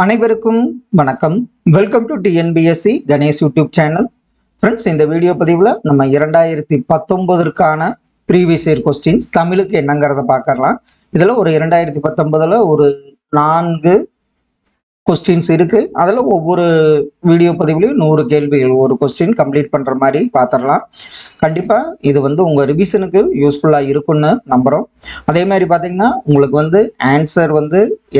அனைவருக்கும் வணக்கம். Welcome to TNPSC Ganesh YouTube channel. Friends, இந்த வீடியோ பதிவில் நம்ம 2019க்கான ப்ரீவியஸ் இயர் கொஸ்டின்ஸ் தமிழுக்கு என்னங்கிறத பார்க்கலாம். இதில் ஒரு 2019 ஒரு 4 கொஸ்டின்ஸ் இருக்குது. அதில் ஒவ்வொரு வீடியோ பதிவுலையும் 100 கேள்விகள், ஒரு கொஸ்டின் கம்ப்ளீட் பண்ணுற மாதிரி பார்த்துடலாம். கண்டிப்பாக இது உங்கள் ரிவிஷனுக்கு யூஸ்ஃபுல்லாக இருக்குன்னு நம்புகிறோம். அதே மாதிரி பார்த்தீங்கன்னா உங்களுக்கு ஆன்சர்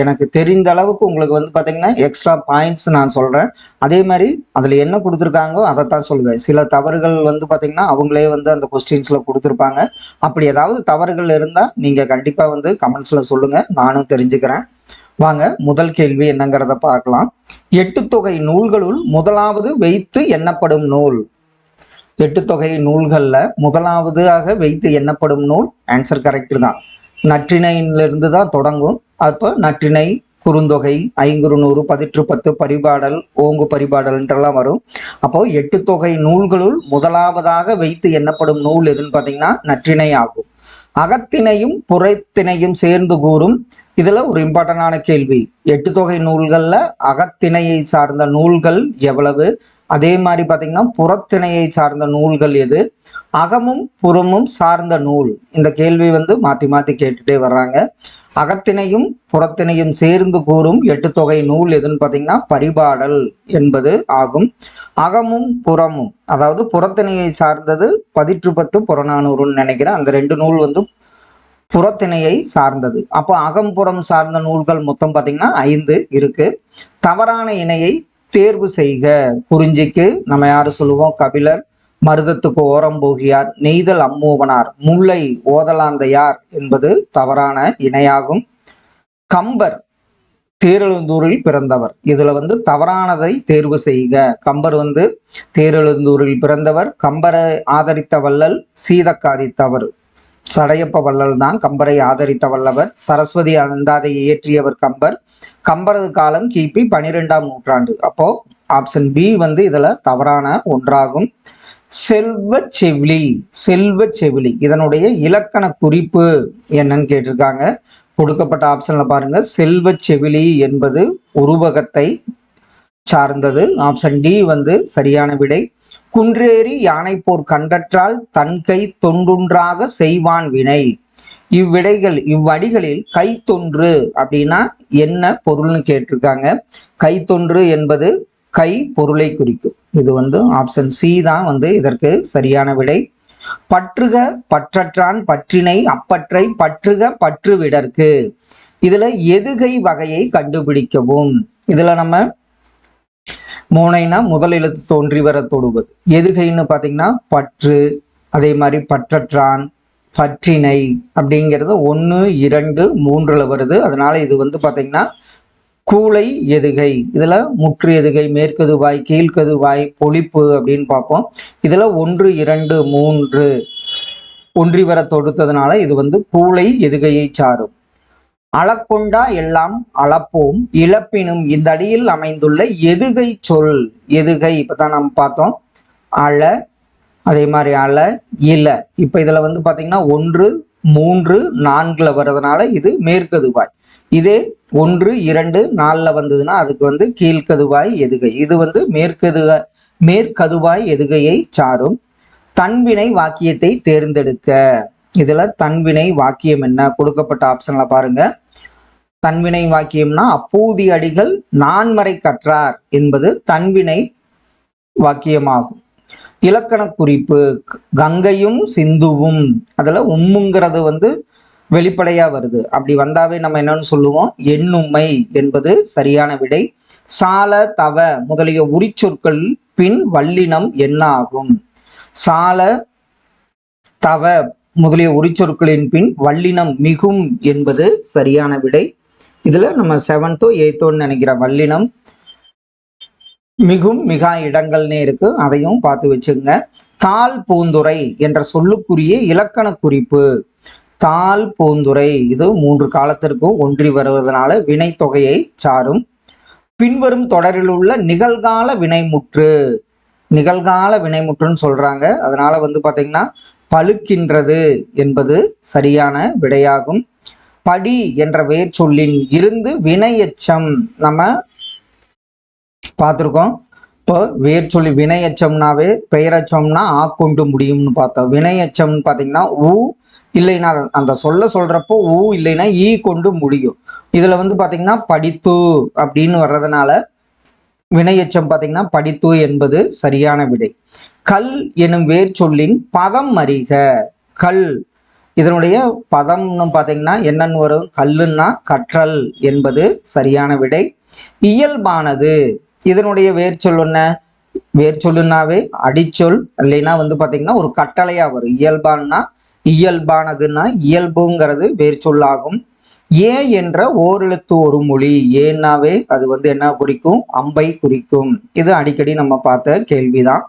எனக்கு தெரிந்த அளவுக்கு உங்களுக்கு பார்த்தீங்கன்னா எக்ஸ்ட்ரா பாயிண்ட்ஸ் நான் சொல்கிறேன். அதே மாதிரி அதில் என்ன கொடுத்துருக்காங்கோ அதை தான் சொல்லுவேன். சில தவறுகள் பார்த்தீங்கன்னா அவங்களே அந்த கொஸ்டின்ஸில் கொடுத்துருப்பாங்க. அப்படி ஏதாவது தவறுகள் இருந்தால் நீங்கள் கண்டிப்பாக கமெண்ட்ஸில் சொல்லுங்கள், நானும் தெரிஞ்சுக்கிறேன். வாங்க, முதல் கேள்வி என்னங்கிறத பார்க்கலாம். 8 தொகை நூல்களுள் முதலாவது வைத்து எண்ணப்படும் நூல். 8 தொகை நூல்கள்ல முதலாவதாக வைத்து எண்ணப்படும் நூல். ஆன்சர் கரெக்ட் தான். நற்றிணையிலிருந்து தான் தொடங்கும். அப்போ நற்றிணை, குறுந்தொகை, ஐங்குறுநூறு, பதிற்று பத்து, பரிபாடல், ஓங்கு பரிபாடல்ன்றெல்லாம் வரும். அப்போ 8 தொகை நூல்களுள் முதலாவதாக வைத்து எண்ணப்படும் நூல் எதுன்னு பார்த்தீங்கன்னா நற்றிணை ஆகும். அகத்திணையும் புறத்திணையும் சேர்ந்து கூறும். இதுல ஒரு இம்பார்ட்டன்டான கேள்வி, 8 தொகை நூல்கள்ல அகத்திணையை சார்ந்த நூல்கள் எவ்வளவு, அதே மாதிரி பார்த்தீங்கன்னா புறத்திணையை சார்ந்த நூல்கள் எது, அகமும் புறமும் சார்ந்த நூல். இந்த கேள்வி மாற்றி மாற்றி கேட்டுட்டே வர்றாங்க. அகத்திணையும் புறத்திணையும் சேர்ந்து கூறும் 8 தொகை நூல் எதுன்னு பார்த்தீங்கன்னா பரிபாடல் என்பது ஆகும். அகமும் புறமும், அதாவது புறத்திணையை சார்ந்தது பதிற்று பத்து, புறநானூறுன்னு நினைக்கிறேன். அந்த 2 நூல் புறத்திணையை சார்ந்தது. அப்போ அகம்புறம் சார்ந்த நூல்கள் மொத்தம் பார்த்தீங்கன்னா 5 இருக்கு. தவறான இணையை தேர்வு செய்க. குறிஞ்சிக்கு நம்ம யாரு சொல்லுவோம்? கபிலர். மருதத்துக்கு ஓரம்போகியார், நெய்தல் அம்மூவனார், முல்லை ஓதலாந்தையார் என்பது தவறான இணையாகும். கம்பர் தேரெழுந்தூரில் பிறந்தவர். இதுல தவறானதை தேர்வு செய்க. கம்பர் தேரெழுந்தூரில் பிறந்தவர். கம்பரை ஆதரித்த வள்ளல் சீதக்காதித்தவர். சடையப்ப வள்ளல் தான் கம்பரை ஆதரித்த வல்லவர். சரஸ்வதி அந்தாதை இயற்றியவர் கம்பர். கம்பரது காலம் கிபி 12ஆம் நூற்றாண்டு. அப்போ ஆப்ஷன் பி இதுல தவறான ஒன்றாகும். செல்வ செவிலி. செல்வ செவிலி இதனுடைய இலக்கண குறிப்பு என்னன்னு கேட்டிருக்காங்க. கொடுக்கப்பட்ட ஆப்ஷன்ல பாருங்க. செல்வ செவிலி என்பது உருவகத்தை சார்ந்தது. ஆப்ஷன் டி சரியான விடை. குன்றேறி யானை போர் கண்டற்றால் தன் கை தொண்டுன்றாக செய்வான் வினை. இவ்வடிகளில் கைத்தொன்று அப்படின்னா என்ன பொருள்னு கேட்டிருக்காங்க. கைத்தொன்று என்பது கை பொருளை குறிக்கும். இது ஆப்ஷன் சி தான் இதற்கு சரியான விடை. பற்றுக பற்றற்றான் பற்றினை அப்பற்றை பற்றுக பற்று விடற்கு. இதுல எதுகை வகையை கண்டுபிடிக்கவும். இதுல நம்ம மோனைனா முதல் எழுத்து தோன்றி வர தொடுவது. எதுகைன்னு பார்த்தீங்கன்னா பற்று, அதே மாதிரி பற்றற்றான், பற்றினை அப்படிங்கிறது 1, 2, 3ல் வருது. அதனால இது பார்த்தீங்கன்னா கூளை எதுகை. இதுல முற்று எதுகை, மேற்கதுவாய், கீழ்கதுவாய், பொழிப்பு அப்படின்னு பார்ப்போம். இதுல 1, 2, 3 ஒன்றி வர தொடுத்ததுனால இது கூளை எதுகையை சாரும். அளக்கொண்டா எல்லாம் அளப்போம் இழப்பினும் இந்த அடியில் அமைந்துள்ள எதுகை சொல். எதுகை இப்பதான் நம்ம பார்த்தோம். அல, அதே மாதிரி அல, இல. இப்ப இதுல பாத்தீங்கன்னா 1, 3, 4ல் வர்றதுனால இது மேற்கதுவாய். இதே 1, 2, 4ல் வந்ததுன்னா அதுக்கு கீழ்கதுவாய் எதுகை. இது மேற்கதுவாய் எதுகையை சாரும். தன்வினை வாக்கியத்தை தேர்ந்தெடுக்க. இதுல தன்வினை வாக்கியம் என்ன? கொடுக்கப்பட்ட ஆப்ஷன்ல பாருங்க. தன்வினை வாக்கியம்னா அப்பூதி அடிகள் நான்மறை கற்றார் என்பது தன்வினை வாக்கியமாகும். இலக்கண குறிப்பு, கங்கையும் சிந்துவும். அதுல உம்முங்கிறது வெளிப்படையா வருது. அப்படி வந்தாவே நம்ம என்னன்னு சொல்லுவோம்? எண்ணுமை என்பது சரியான விடை. சால தவ முதலிய உரிச்சொற்கள் பின் வல்லினம் என்ன ஆகும்? சால தவ முதலிய உரிச்சொற்களின் பின் வல்லினம் மிகும் என்பது சரியான விடை. இதுல நம்ம 7th 8th நினைக்கிற வல்லினம் மிகும் மிகா இடங்கள்னே இருக்கு, அதையும் பார்த்து வச்சுங்க. தாள் பூந்துரை என்ற சொல்லுக்குரிய இலக்கண குறிப்பு. தாள் பூந்துரை இது 3 காலத்திற்கும் ஒன்றி வருவதனால வினை தொகையை சாரும். பின்வரும் தொடரில் உள்ள நிகழ்கால வினைமுற்று. நிகழ்கால வினைமுற்றுன்னு சொல்றாங்க. அதனால பாத்தீங்கன்னா பழுக்கின்றது என்பது சரியான விடையாகும். படி என்ற வேர் சொல்லின் இருந்து வினையச்சம். நம்ம பார்த்துருக்கோம். இப்போ வேர்ச்சொல்லி வினையச்சம்னாவே பெயரச்சம்னா ஆ கொண்டு முடியும்னு பார்த்தோம். வினையச்சம்னு பார்த்தீங்கன்னா ஊ இல்லைன்னா அந்த சொல்றப்போ ஊ இல்லைன்னா ஈ கொண்டு முடியும். இதுல வந்து பார்த்தீங்கன்னா படித்து அப்படின்னு வர்றதுனால வினையச்சம் பார்த்தீங்கன்னா படித்து என்பது சரியான விடை. கல் எனும் வேர்ச்சொல்லின் பதம் அறிக. கல் இதனுடைய பதம்னு பார்த்தீங்கன்னா என்னன்னு வரும்? கல்லுன்னா கற்றல் என்பது சரியான விடை. இயல்பானது இதனுடைய வேர்ச்சொல் என்ன? வேர்ச்சொல்லுனாவே அடிச்சொல் இல்லைன்னா வந்து பார்த்தீங்கன்னா ஒரு கட்டளையா வரும். இயல்பானதுன்னா இயல்புங்கிறது வேர்ச்சொல்லாகும். ஏ என்ற ஓரெழுத்து ஒரு மொழி. ஏன்னாவே அது வந்து என்ன குறிக்கும்? அம்பை குறிக்கும். இது அடிக்கடி நம்ம பார்த்த கேள்விதான்.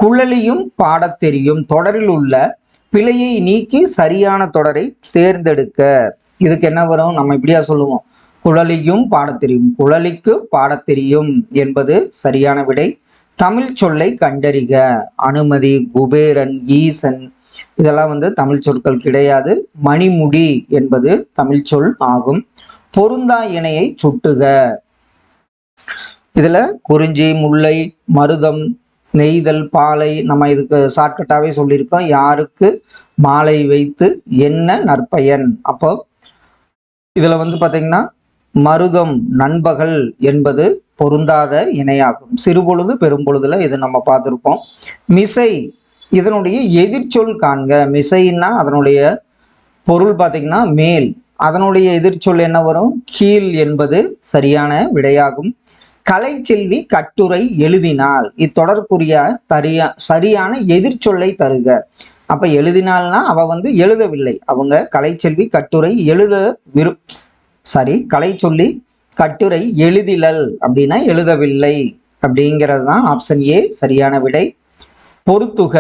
குழலியும் பாடத் தெரியும் தொடரில் உள்ள பிழையை நீக்கி சரியான தொடரை தேர்ந்தெடுக்க. இதுக்கு என்ன வரும்? நம்ம இப்படியா சொல்லுவோம், குழலியும் பாடத் தெரியும். குழலிக்கு பாடத் தெரியும் என்பது சரியான விடை. தமிழ் சொல்லை கண்டறிக. அனுமதி, குபேரன், ஈசன் இதெல்லாம் வந்து தமிழ் சொற்கள் கிடையாது. மணிமுடி என்பது தமிழ் சொல் ஆகும். பொருந்தா இணையை சுட்டுக. இதுல குறிஞ்சி, முல்லை, மருதம், நெய்தல், பாலை நம்ம இதுக்கு ஷார்ட்கட்டாவே சொல்லியிருக்கோம். யாருக்கு மாலை வைத்து என்ன நற்பயன். அப்போ இதுல வந்து பாத்தீங்கன்னா மருதம் நண்பகல் என்பது பொருந்தாத இணையாகும். சிறுபொழுது பெரும்பொழுதுல இது நம்ம பார்த்துருப்போம். மிசை இதனுடைய எதிர்ச்சொல் காண்க. மிசைன்னா அதனுடைய பொருள் பார்த்தீங்கன்னா மேல். அதனுடைய எதிர்ச்சொல் என்ன வரும்? கீழ் என்பது சரியான விடையாகும். கலைச்செல்வி கட்டுரை எழுதினால் இத்தொடர்புரிய சரியான எதிர்ச்சொல்லை தருக. அப்ப எழுதினால்னா அவ வந்து எழுதவில்லை. அவங்க கலைச்செல்வி கட்டுரை கலை சொல்லி கட்டுரை எழுதிலல் அப்படின்னா எழுதவில்லை அப்படிங்கிறது தான் ஆப்ஷன் ஏ சரியான விடை. பொறுத்துக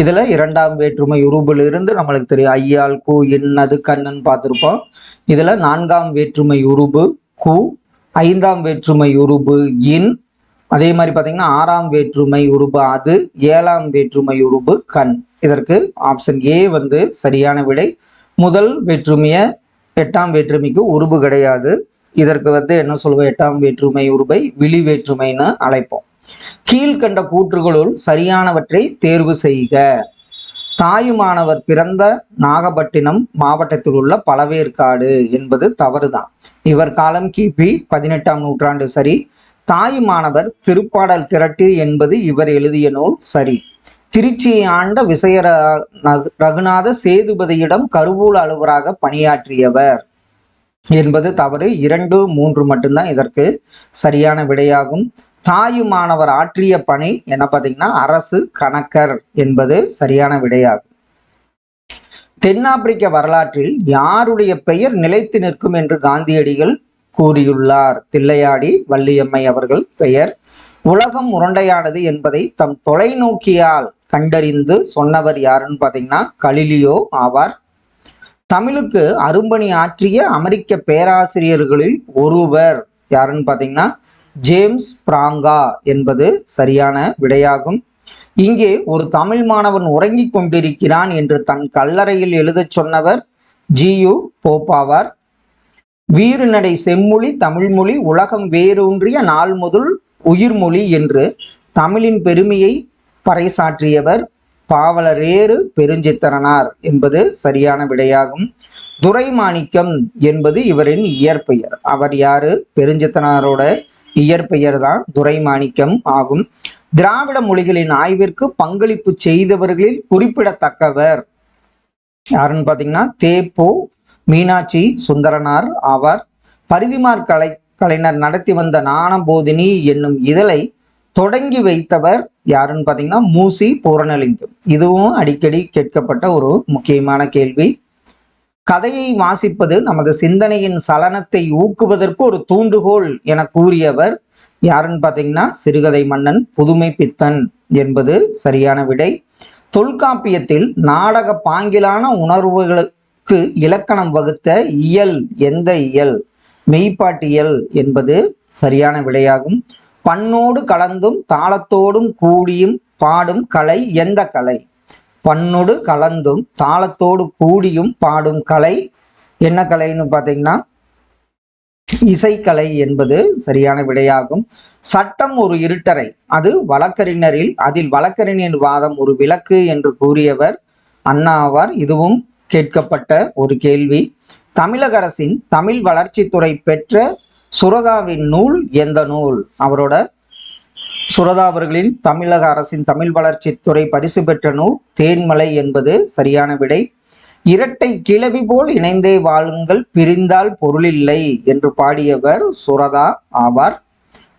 இதுல இரண்டாம் வேற்றுமை உருபிலிருந்து நம்மளுக்கு தெரியும். ஐயால், கு, இன்னது, கண்ணுன்னு பார்த்துருப்போம். இதுல நான்காம் வேற்றுமை உருபு கு, ஐந்தாம் வேற்றுமை உருபு இன், அதே மாதிரி பார்த்தீங்கன்னா ஆறாம் வேற்றுமை உருபு அது, ஏழாம் வேற்றுமை உருபு கண். இதற்கு ஆப்ஷன் ஏ வந்து சரியான விடை. முதல் வேற்றுமைய எட்டாம் வேற்றுமைக்கு உருபு கிடையாது. இதற்கு வந்து என்ன சொல்லுவோம்? எட்டாம் வேற்றுமை உருபை விழி வேற்றுமைன்னு அழைப்போம். கீழ்கண்ட கூற்றுகளுள் சரியானவற்றை தேர்வு செய்க. தாயுமானவர் பிறந்த நாகப்பட்டினம் மாவட்டத்தில் உள்ள பழவேற்காடு என்பது தவறுதான். இவர் காலம் கிபி 18ஆம் நூற்றாண்டு சரி. தாயுமானவர் திருப்பாடல் திரட்டு என்பது இவர் எழுதிய நூல் சரி. திருச்சியை ஆண்ட விசய ரகுநாத சேதுபதியிடம் கருவூல அலுவலராக பணியாற்றியவர் என்பது தவறு. 2, 3 மட்டும்தான் இதற்கு சரியான விடையாகும். தாயுமானவர் ஆற்றிய பணி என்ன பார்த்தீங்கன்னா அரசு கணக்கர் என்பது சரியான விடையாகும். தென்னாப்பிரிக்க வரலாற்றில் யாருடைய பெயர் நிலைத்து நிற்கும் என்று காந்தியடிகள் கூறியுள்ளார்? தில்லையாடி வள்ளியம்மை அவர்கள் பெயர். உலகம் உருண்டையானது என்பதை தம் தொலைநோக்கியால் கண்டறிந்து சொன்னவர் யாருன்னு பார்த்தீங்கன்னா கலிலியோ ஆவார். தமிழுக்கு அரும்பணி ஆற்றிய அமெரிக்க பேராசிரியர்களில் ஒருவர் யாருன்னு பார்த்தீங்கன்னா ஜேம்ஸ் பிராங்கா என்பது சரியான விடையாகும். இங்கே ஒரு தமிழ் மாணவன் உறங்கிக் கொண்டிருக்கிறான் என்று தன் கல்லறையில் எழுதச் சொன்னவர் ஜியு போப்பாவார். வீறுநடை செம்மொழி தமிழ்மொழி உலகம் வேரூன்றிய நாள் முதல் உயிர்மொழி என்று தமிழின் பெருமையை பறைசாற்றியவர் பாவலரேறு பெருஞ்சித்திரனார் என்பது சரியான விடையாகும். துரைமாணிக்கம் என்பது இவரின் இயற்பெயர். அவர் யாரு? பெருஞ்சித்திரனாரோட இயற்பெயர் தான் துரைமாணிக்கம் ஆகும். திராவிட மொழிகளின் ஆய்விற்கு பங்களிப்பு செய்தவர்களில் குறிப்பிடத்தக்கவர் யாருன்னு பார்த்தீங்கன்னா தேப்போ மீனாட்சி சுந்தரனார் ஆவார். பரிதிமார் கலைஞர் நடத்தி வந்த ஞானபோதினி என்னும் இதழை தொடங்கி வைத்தவர் யாருன்னு பார்த்தீங்கன்னா மூசி பூரணலிங்கம். இதுவும் அடிக்கடி கேட்கப்பட்ட ஒரு முக்கியமான கேள்வி. கதையை வாசிப்பது நமது சிந்தனையின் சலனத்தை ஊக்குவதற்கு ஒரு தூண்டுகோல் என கூறியவர் யாருன்னு பார்த்தீங்கன்னா சிறுகதை மன்னன் புதுமை பித்தன் என்பது சரியான விடை. தொல்காப்பியத்தில் நாடக பாங்கிலான உணர்வுகளுக்கு இலக்கணம் வகுத்த இயல் எந்த இயல்? மெய்ப்பாட்டியல் என்பது சரியான விடையாகும். பண்ணோடு கலந்தும் தாளத்தோடும் கூடியும் பாடும் கலை எந்த கலை? பண்ணோடு கலந்தும் தாளத்தோடு கூடியும் பாடும் கலை என்ன கலைன்னு பார்த்தீங்கன்னா இசைக்கலை என்பது சரியான விடையாகும். சட்டம் ஒரு இருட்டறை, அது அதில் வழக்கறிஞர் வாதம் ஒரு விளக்கு என்று கூறியவர் அண்ணா ஆவார். இதுவும் கேட்கப்பட்ட ஒரு கேள்வி. தமிழக அரசின் தமிழ் வளர்ச்சித்துறை பெற்ற சுரதாவின் நூல் எந்த நூல்? சுரதா அவர்களின் தமிழக அரசின் தமிழ் வளர்ச்சித்துறை பரிசு பெற்ற நூல் தேன்மலை என்பது சரியான விடை. இரட்டை கிளவி போல் இணைந்தே வாழுங்கள், பிரிந்தால் பொருளில்லை என்று பாடியவர் சுரதா ஆவார்.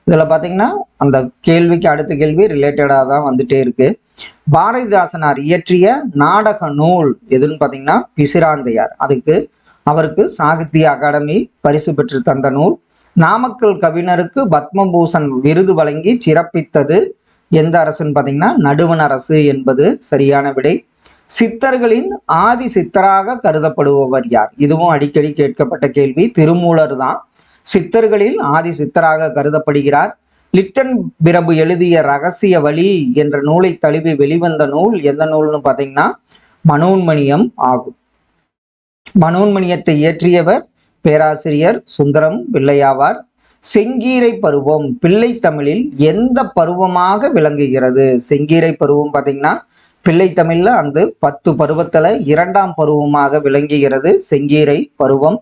இதுல பாத்தீங்கன்னா அந்த கேள்விக்கு அடுத்த கேள்வி ரிலேட்டடா தான் வந்துட்டே இருக்கு. பாரதிதாசனார் இயற்றிய நாடக நூல் எதுன்னு பாத்தீங்கன்னா பிசிராந்தையார். அவருக்கு சாகித்ய அகாடமி பரிசு பெற்று தந்த நூல். நாமக்கல் கவிஞருக்கு பத்மபூஷன் விருது வழங்கி சிறப்பித்தது எந்த அரசுன்னு பாத்தீங்கன்னா நடுவண் அரசு என்பது சரியான விடை. சித்தர்களின் ஆதி சித்தராக கருதப்படுபவர் யார்? இதுவும் அடிக்கடி கேட்கப்பட்ட கேள்வி. திருமூலர் தான் சித்தர்களில் ஆதி சித்தராக கருதப்படுகிறார். லிட்டன் பிரபு எழுதிய ரகசிய வழி என்ற நூலை தழுவி வெளிவந்த நூல் எந்த நூல்னு பாத்தீங்கன்னா மனோன்மணியம் ஆகும். மனோன்மணியத்தை இயற்றியவர் பேராசிரியர் சுந்தரம் பிள்ளையாவார். செங்கீரை பருவம் பிள்ளை தமிழில் எந்த பருவமாக விளங்குகிறது? செங்கீரை பருவம் பாத்தீங்கன்னா பிள்ளை தமிழ்ல அந்த 10 பருவத்துல 2ஆம் பருவமாக விளங்குகிறது செங்கீரை பருவம்.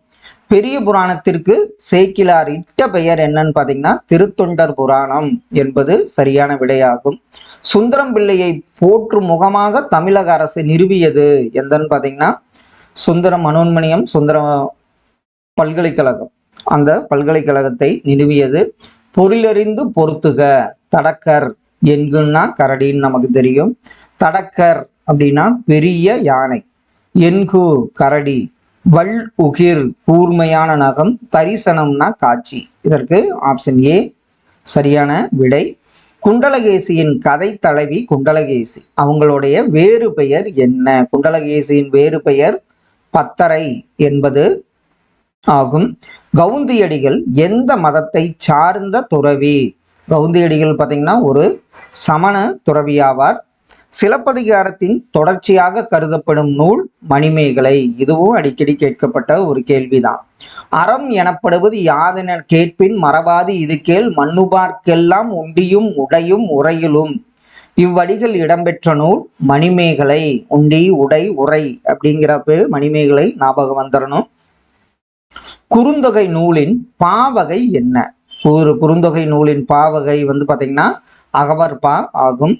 பெரிய புராணத்திற்கு சேக்கிலார் இட்ட பெயர் என்னன்னு பாத்தீங்கன்னா திருத்தொண்டர் புராணம் என்பது சரியான விடையாகும். சுந்தரம் பிள்ளையை போற்றும் முகமாக தமிழக அரசு நிறுவியது எந்தன்னு பாத்தீங்கன்னா சுந்தரம் மனோன்மணியம் சுந்தர பல்கலைக்கழகம். அந்த பல்கலைக்கழகத்தை நிறுவியது. பொருளறிந்து பொருத்துக, தடக்கர் என்குன்னா கரடின்னு நமக்கு தெரியும். தடக்கர் அப்படின்னா பெரிய யானை, என்கு கரடி, வல் உகிர் கூர்மையான நகம், தரிசனம்னா காட்சி. இதற்கு ஆப்ஷன் ஏ சரியான விடை. குண்டலகேசியின் கதை தலைவி குண்டலகேசி, அவங்களுடைய வேறு பெயர் என்ன? குண்டலகேசியின் வேறு பெயர் பத்தரை என்பது ஆகும். கவுந்தியடிகள் எந்த மதத்தை சார்ந்த துறவி? கவுந்தியடிகள் பார்த்தீங்கன்னா ஒரு சமண துறவியாவார். சிலப்பதிகாரத்தின் தொடர்ச்சியாக கருதப்படும் நூல் மணிமேகலை. இதுவும் அடிக்கடி கேட்கப்பட்ட ஒரு கேள்விதான். அறம் எனப்படுவது யாதென கேட்பின் மறவாதி இது கேள், மண்ணுபார்க்கெல்லாம் உண்டியும் உடையும் உரையிலும். இவ்வடிகள் இடம்பெற்ற நூல் மணிமேகலை. உண்டி உடை உரை அப்படிங்கிறப்ப மணிமேகலை ஞாபகம் வந்துடணும். குறுந்தொகை நூலின் பாவகை என்ன? குறுந்தொகை நூலின் பாவகை பாத்தீங்கன்னா அகவற்பா ஆகும்.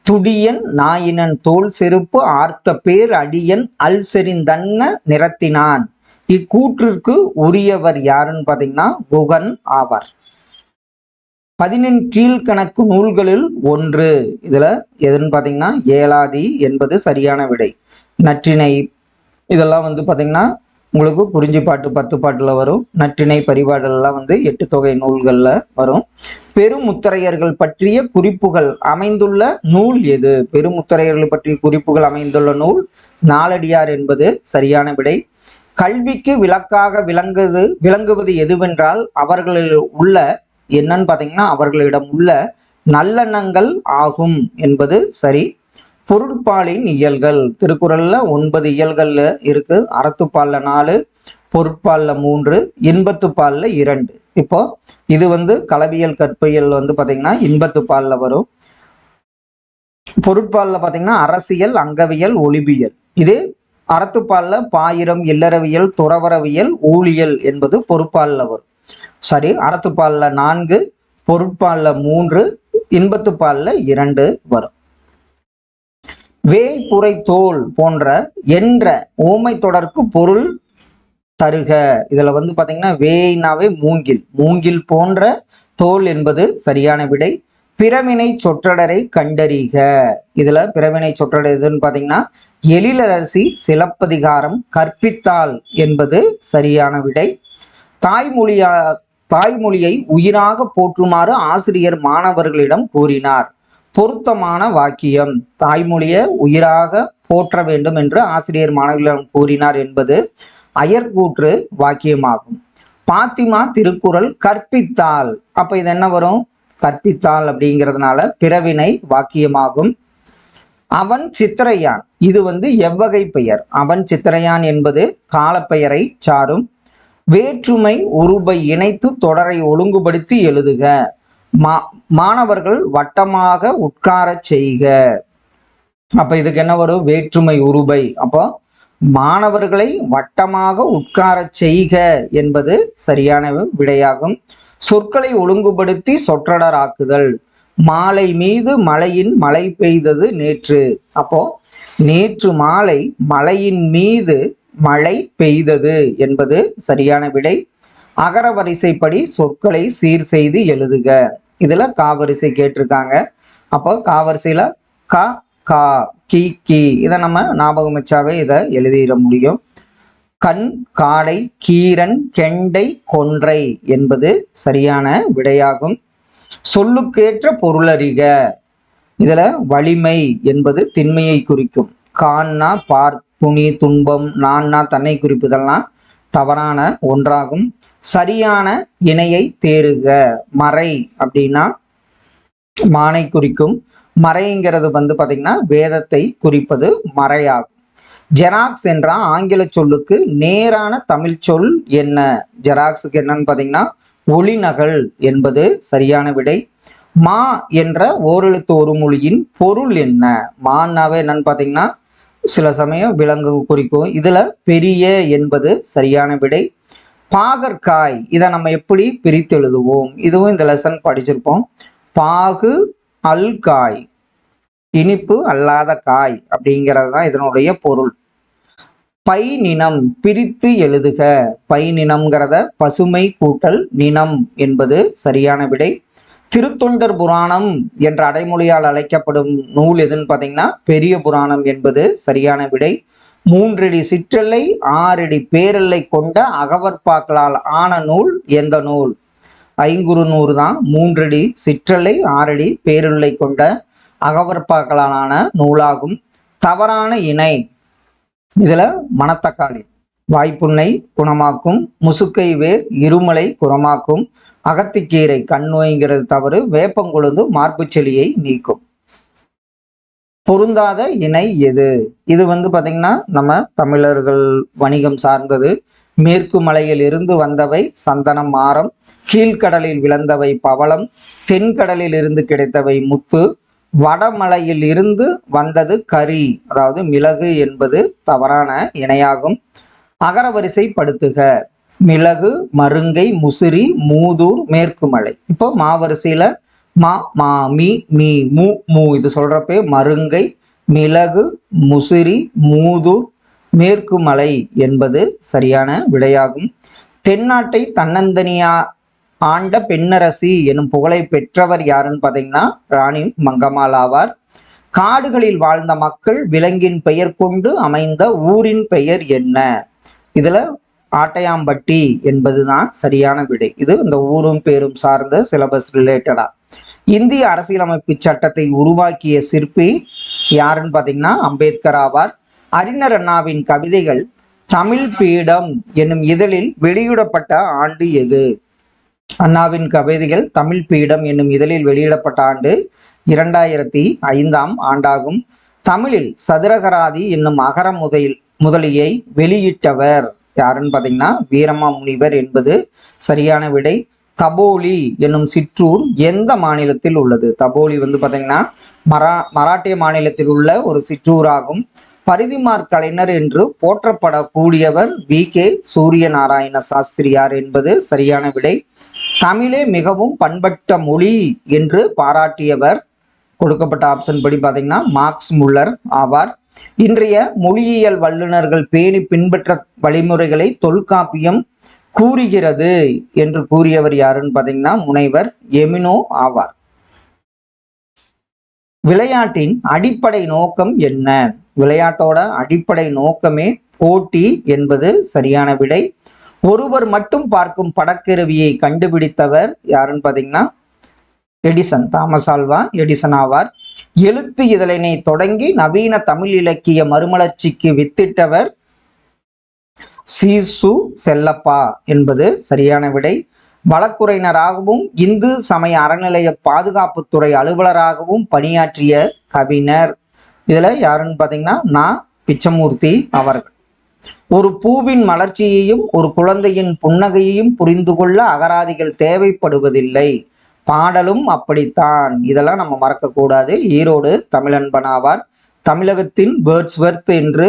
துடியன் நாயினன் தோல் செருப்பு ஆர்த்த பேர் அடியன் அல் செறிந்தன்ன நிறத்தினான். இக்கூற்றிற்கு உரியவர் யாருன்னு பாத்தீங்கன்னா குகன் ஆவார். 11 கீழ்கணக்கு நூல்களில் ஒன்று. இதுல எதுன்னு பாத்தீங்கன்னா ஏலாதி என்பது சரியான விடை. நற்றிணை இதெல்லாம் பாத்தீங்கன்னா உங்களுக்கு குறிஞ்சிப்பாட்டு 10 பாட்டுல வரும். நற்றிணை பரிபாடல்லாம் 8 தொகை நூல்கள்ல வரும். பெருமுத்தரையர்கள் பற்றிய குறிப்புகள் அமைந்துள்ள நூல் எது? பெருமுத்தரையர்கள் பற்றிய குறிப்புகள் அமைந்துள்ள நூல் நாலடியார் என்பது சரியான விடை. கல்விக்கு விளக்காக விளங்குவது எதுவென்றால் அவர்களில் உள்ள என்னன்னு பாத்தீங்கன்னா அவர்களிடம் உள்ள நல்லெண்ணங்கள் ஆகும் என்பது சரி. பொருட்பாலின் இயல்கள், திருக்குறள்ல 9 இயல்கள்ல இருக்கு. அறத்துப்பால்ல 4, பொருட்பால்ல 3, இன்பத்துப்பால்ல 2. இப்போ இது களவியல் கற்பியல் பாத்தீங்கன்னா இன்பத்துப்பால்ல வரும். பொருட்பால்ல பாத்தீங்கன்னா அரசியல், அங்கவியல், ஒளிபியல். இது அறத்துப்பால்ல பாயிரம், இல்லறவியல், துறவரவியல், ஊழியல் என்பது பொருட்பால்ல வரும். சரி, அறத்துப்பால்ல 4, பொருட்பால்ல 3, இன்பத்துப்பால்ல 2 வரும். வேய் புரை தோல் போன்ற என்ற ஓமை தொடர்க்கு பொருள் தருக. இதுல பாத்தீங்கன்னா வேய்னாவே மூங்கில் போன்ற தோல் என்பது சரியான விடை. பிறவினை சொற்றொடரை கண்டறிக. இதுல பிறவினை சொற்றொடர் எதுன்னு பாத்தீங்கன்னா எழிலரசி சிலப்பதிகாரம் கற்பித்தாள் என்பது சரியான விடை. தாய்மொழியை உயிராக போற்றுமாறு ஆசிரியர் மாணவர்களிடம் கூறினார். பொருத்தமான வாக்கியம். தாய்மொழியை உயிராக போற்ற வேண்டும் என்று ஆசிரியர் மாணவர்களிடம் கூறினார் என்பது அயர்கூற்று வாக்கியமாகும். பாத்திமா திருக்குறள் கற்பித்தாள். அப்ப இது என்ன வரும்? கற்பித்தாள் அப்படிங்கிறதுனால பிறவினை வாக்கியமாகும். அவன் சித்திரையான், இது எவ்வகை பெயர்? அவன் சித்திரையான் என்பது காலப்பெயரை சாரும். வேற்றுமை உருபை இணைத்து தொடரை ஒழுங்குபடுத்தி எழுதுக. மாணவர்கள் வட்டமாக உட்காரச் செய்க. அப்ப இதுக்கு என்ன வரும்? வேற்றுமை உருபை. அப்போ மாணவர்களை வட்டமாக உட்காரச் செய்க என்பது சரியான விடையாகும். சொற்களை ஒழுங்குபடுத்தி சொற்றொடராக்குதல். மாலை மீது மழையின் மழை பெய்தது நேற்று. அப்போ நேற்று மாலை மழையின் மீது மழை பெய்தது என்பது சரியான விடை. அகர வரிசைப்படி சொற்களை சீர் செய்து எழுதுக. இதுல காவரிசை கேட்டிருக்காங்க. அப்போ காவரிசையில க, கா, கி, கி இதை நம்ம ஞாபகம் வச்சாவே இதை எழுதிட முடியும். கண், காடை, கீரன், கெண்டை, கொன்றை என்பது சரியான விடையாகும். சொல்லுக்கேற்ற பொருளறிக. இதுல வலிமை என்பது திண்மையை குறிக்கும். கான்னா பார், துணி, துன்பம், நான்னா தன்னை குறிப்பதெல்லாம் தவறான ஒன்றாகும். சரியான இணையை தேறுக. மறை அப்படின்னா மானை குறிக்கும். மறைங்கிறது பாத்தீங்கன்னா வேதத்தை குறிப்பது மறையாகும். ஜெராக்ஸ் என்ற ஆங்கில சொல்லுக்கு நேரான தமிழ் சொல் என்ன? ஜெராக்ஸுக்கு என்னன்னு பாத்தீங்கன்னா ஒளிநகல் என்பது சரியான விடை. மா என்ற ஓரெழுத்து ஒரு மொழியின் பொருள் என்ன? மான்னாவே என்னன்னு பாத்தீங்கன்னா சில சமயம் விலங்கு குறிக்கும். இதுல பெரிய என்பது சரியான விடை. பாகற்காய் இதை நம்ம எப்படி பிரித்து எழுதுவோம்? இதுவும் இந்த லெசன் படிச்சிருப்போம். பாகு அல் காய், இனிப்பு அல்லாத காய் அப்படிங்கிறது தான் இதனுடைய பொருள். பை நினம் பிரித்து எழுதுக. பை நினம்ங்கிறத பசுமை கூட்டல் நினம் என்பது சரியான விடை. திருத்தொண்டர் புராணம் என்ற அடைமொழியால் அழைக்கப்படும் நூல் எதுன்னு பார்த்தீங்கன்னா பெரிய புராணம் என்பது சரியான விடை. 3 அடி சிற்றெல்லை 6 அடி பேரெல்லை கொண்ட அகவற்பாக்களால் ஆன நூல் எந்த நூல்? ஐங்குறுநூறு தான் 3 அடி சிற்றெல்லை 6 அடி பேரெல்லை கொண்ட அகவற்பாக்களாலான நூலாகும். தவறான இணை. இதுல மணத்தக்காளி வாய்ப்புண்ணை குணமாக்கும். முசுக்கை வேர் இருமலை குணமாக்கும். அகத்திக்கீரை கண் நோய்ங்கிறது தவறு. வேப்பங்கொழுந்து மார்பு செளியை நீக்கும். பொருந்தாத இணை எது? இது பாத்தீங்கன்னா நம்ம தமிழர்கள் வணிகம் சார்ந்தது. மேற்கு மலையில் இருந்து வந்தவை சந்தனம், மாரம். கீழ்கடலில் விளைந்தவை பவளம். தென்கடலில் இருந்து கிடைத்தவை முத்து. வடமலையில் இருந்து வந்தது கரி, அதாவது மிளகு என்பது தவறான இணையாகும். அகரவரிசைப்படுத்துக. மிளகு, மருங்கை, முசிறி, மூதூர், மேற்கு மலை. இப்போ மாவரிசையில மா, மா, மீ, மீ, மூ, மூ இது சொல்றப்பே மருங்கை, மிளகு, முசிறி, மூதூர், மேற்கு மலை என்பது சரியான விடையாகும். தென்னாட்டை தன்னந்தனியா ஆண்ட பெண்ணரசி எனும் புகழை பெற்றவர் யாருன்னு பார்த்தீங்கன்னா ராணி மங்கம்மாள் ஆவார். காடுகளில் வாழ்ந்த மக்கள் விலங்கின் பெயர் கொண்டு அமைந்த ஊரின் பெயர் என்ன? இதுல ஆட்டையாம்பட்டி என்பதுதான் சரியான விடை. இது இந்த ஊரும் பேரும் சார்ந்த சிலபஸ் ரிலேட்டடா. இந்திய அரசியலமைப்பு சட்டத்தை உருவாக்கிய சிற்பி யாருன்னு பார்த்தீங்கன்னா அம்பேத்கர் ஆவார். அறிஞர் அண்ணாவின் கவிதைகள் தமிழ் பீடம் என்னும் இதழில் வெளியிடப்பட்ட ஆண்டு எது? அண்ணாவின் கவிதைகள் தமிழ் பீடம் என்னும் இதழில் வெளியிடப்பட்ட ஆண்டு 2005 ஆண்டாகும். தமிழில் சதுரகராதி என்னும் அகர முதலியை வெளியிட்டவர் யாருன்னு பார்த்தீங்கன்னா வீரமா முனிவர் என்பது சரியான விடை. தபோலி என்னும் சிற்றூர் எந்த மாநிலத்தில் உள்ளது? தபோலி பார்த்தீங்கன்னா மராட்டிய மாநிலத்தில் உள்ள ஒரு சிற்றூராகும். பரிதிமார் கலைஞர் என்று போற்றப்படக்கூடியவர் VK சூரிய நாராயண சாஸ்திரியார் என்பது சரியான விடை. தமிழே மிகவும் பண்பட்ட மொழி என்று பாராட்டியவர் கொடுக்கப்பட்ட ஆப்ஷன் படி பார்த்தீங்கன்னா மார்க்ஸ் முல்லர் ஆவார். இன்றைய மொழியியல் வல்லுநர்கள் பேணி பின்பற்ற வழிமுறைகளை தொல்காப்பியம் கூறுகிறது என்று கூறியவர் யாருன்னு பார்த்தீங்கன்னா முனைவர் எமினோ ஆவார். விளையாட்டின் அடிப்படை நோக்கம் என்ன? விளையாட்டோட அடிப்படை நோக்கமே போட்டி என்பது சரியான விடை. ஒருவர் மட்டும் பார்க்கும் படக்கருவியை கண்டுபிடித்தவர் யாருன்னு பார்த்தீங்கன்னா எடிசன், தாமஸ் ஆல்வா எடிசன் ஆவார். எழுத்து இதழினை தொடங்கி நவீன தமிழ் இலக்கிய மறுமலர்ச்சிக்கு வித்திட்டவர் சீசு செல்லப்பா என்பது சரியான விடை. வழக்குரைஞராகவும் இந்து சமய அறநிலைய பாதுகாப்புத்துறை அலுவலராகவும் பணியாற்றிய கவிஞர். இதுல யாருன்னு பார்த்தீங்கன்னா பிச்சமூர்த்தி அவர்கள். ஒரு பூவின் மலர்ச்சியையும் ஒரு குழந்தையின் புன்னகையையும் புரிந்து கொள்ள அகராதிகள் தேவைப்படுவதில்லை. பாடலும் அப்படித்தான். இதெல்லாம் நம்ம மறக்கக்கூடாது. ஈரோடு தமிழன்பனாவார். தமிழகத்தின் வேர்ட்ஸ்வொர்த் என்று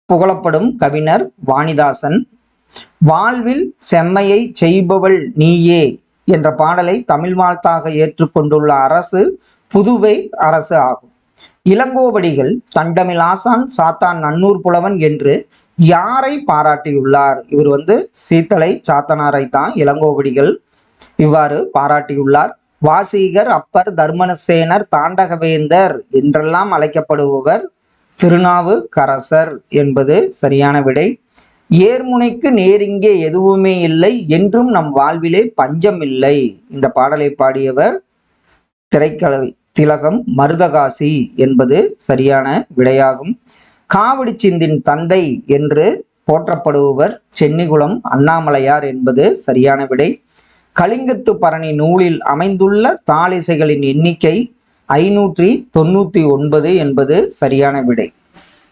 புகழப்படும் கவிஞர் வாணிதாசன். வாழ்வில் செம்மையை செய்பவள் நீயே என்ற பாடலை தமிழ் வாழ்த்தாக ஏற்றுக்கொண்டுள்ள அரசு புதுவை அரசு ஆகும். இளங்கோவடிகள் தண்டமிழ் ஆசான் சாத்தான் நன்னூர் புலவன் என்று யாரை பாராட்டியுள்ளார்? இவர் சீத்தலை சாத்தனாரை தான் இளங்கோவடிகள் இவ்வாறு பாராட்டியுள்ளார். வாசீகர், அப்பர், தர்மனசேனர், தாண்டகவேந்தர் என்றெல்லாம் அழைக்கப்படுபவர் திருநாவுக்கரசர் என்பது சரியான விடை. ஏர்முனைக்கு நேரிங்கே எதுவுமே இல்லை, என்றும் நம் வாழ்விலே பஞ்சம் இல்லை. இந்த பாடலை பாடியவர் திரைக்கலை திலகம் மருதகாசி என்பது சரியான விடையாகும். காவடி சிந்தின் தந்தை என்று போற்றப்படுபவர் சென்னிகுளம் அண்ணாமலையார் என்பது சரியான விடை. கலிங்கத்து பரணி நூலில் அமைந்துள்ள தாளிசைகளின் எண்ணிக்கை 599 என்பது சரியான விடை.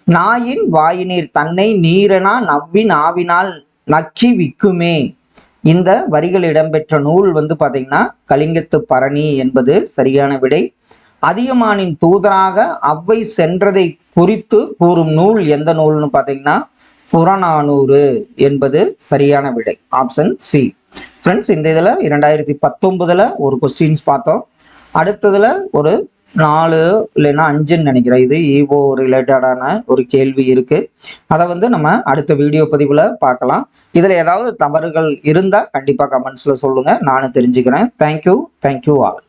நாயின் வாயினீர் தன்னை நீரெனா நவ்வின் ஆவினால் நக்கி விக்குமே. இந்த வரிகள் இடம்பெற்ற நூல் பார்த்தீங்கன்னா கலிங்கத்து பரணி என்பது சரியான விடை. அதியமானின் தூதராக அவ்வை சென்றதை குறித்து கூறும் நூல் எந்த நூல்னு பார்த்தீங்கன்னா புறநானூறு என்பது சரியான விடை. Option C. ஃப்ரெண்ட்ஸ், இந்த இதில் 2019 ஒரு கொஸ்டின்ஸ் பார்த்தோம். அடுத்ததுல ஒரு 4 இல்லைன்னா 5ன்னு நினைக்கிறேன். இது ஈவோ ரிலேட்டடான ஒரு கேள்வி இருக்கு. அதை நம்ம அடுத்த வீடியோ பதிவில் பார்க்கலாம். இதில் ஏதாவது தவறுகள் இருந்தால் கண்டிப்பாக கமெண்ட்ஸில் சொல்லுங்கள், நானும் தெரிஞ்சுக்கிறேன். Thank you all.